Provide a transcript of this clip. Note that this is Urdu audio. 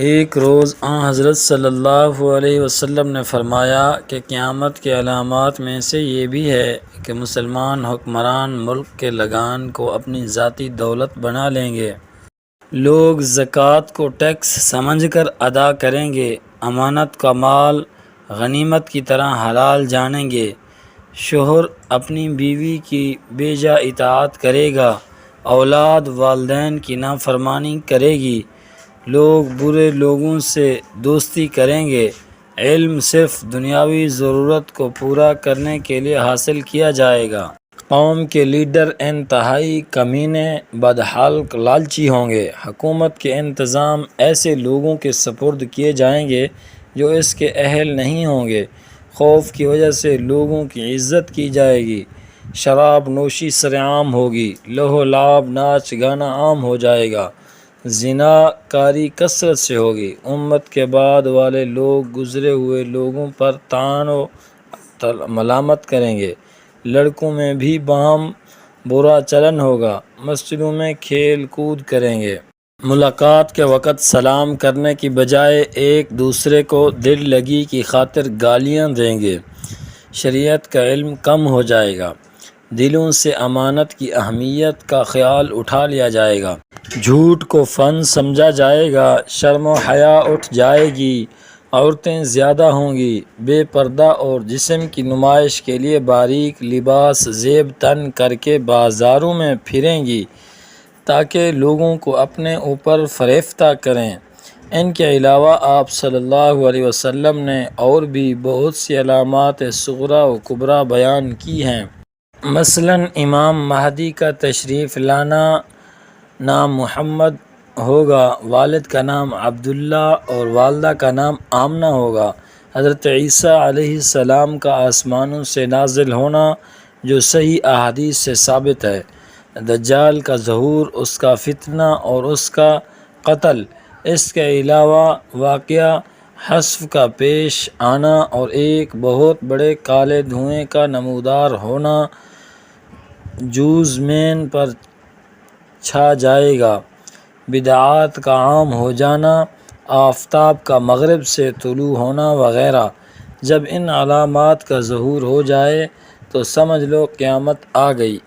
ایک روز حضرت صلی اللہ علیہ وسلم نے فرمایا کہ قیامت کے علامات میں سے یہ بھی ہے کہ مسلمان حکمران ملک کے لگان کو اپنی ذاتی دولت بنا لیں گے۔ لوگ زکوٰۃ کو ٹیکس سمجھ کر ادا کریں گے، امانت کا مال غنیمت کی طرح حلال جانیں گے، شوہر اپنی بیوی کی بے جا اطاعت کرے گا، اولاد والدین کی نافرمانی کرے گی، لوگ برے لوگوں سے دوستی کریں گے، علم صرف دنیاوی ضرورت کو پورا کرنے کے لیے حاصل کیا جائے گا۔ قوم کے لیڈر انتہائی کمینے، بدحلق، لالچی ہوں گے۔ حکومت کے انتظام ایسے لوگوں کے سپرد کیے جائیں گے جو اس کے اہل نہیں ہوں گے۔ خوف کی وجہ سے لوگوں کی عزت کی جائے گی، شراب نوشی سرعام ہوگی، لہو و لعب، ناچ گانا عام ہو جائے گا، زنا کاری کثرت سے ہوگی۔ امت کے بعد والے لوگ گزرے ہوئے لوگوں پر طعن و ملامت کریں گے، لڑکوں میں بھی باہم برا چلن ہوگا، مسجدوں میں کھیل کود کریں گے، ملاقات کے وقت سلام کرنے کی بجائے ایک دوسرے کو دل لگی کی خاطر گالیاں دیں گے، شریعت کا علم کم ہو جائے گا، دلوں سے امانت کی اہمیت کا خیال اٹھا لیا جائے گا، جھوٹ کو فن سمجھا جائے گا، شرم و حیا اٹھ جائے گی، عورتیں زیادہ ہوں گی، بے پردہ اور جسم کی نمائش کے لیے باریک لباس زیب تن کر کے بازاروں میں پھریں گی تاکہ لوگوں کو اپنے اوپر فریفتہ کریں۔ ان کے علاوہ آپ صلی اللہ علیہ وسلم نے اور بھی بہت سی علامات صغریٰ و کبریٰ بیان کی ہیں۔ مثلاً امام مہدی کا تشریف لانا، نام محمد ہوگا، والد کا نام عبداللہ اور والدہ کا نام آمنہ ہوگا، حضرت عیسیٰ علیہ السلام کا آسمانوں سے نازل ہونا جو صحیح احادیث سے ثابت ہے، دجال کا ظہور، اس کا فتنہ اور اس کا قتل، اس کے علاوہ واقعہ حشر کا پیش آنا اور ایک بہت بڑے کالے دھوئیں کا نمودار ہونا جو زمین پر چھا جائے گا، بدعات کا عام ہو جانا، آفتاب کا مغرب سے طلوع ہونا وغیرہ۔ جب ان علامات کا ظہور ہو جائے تو سمجھ لو قیامت آ گئی۔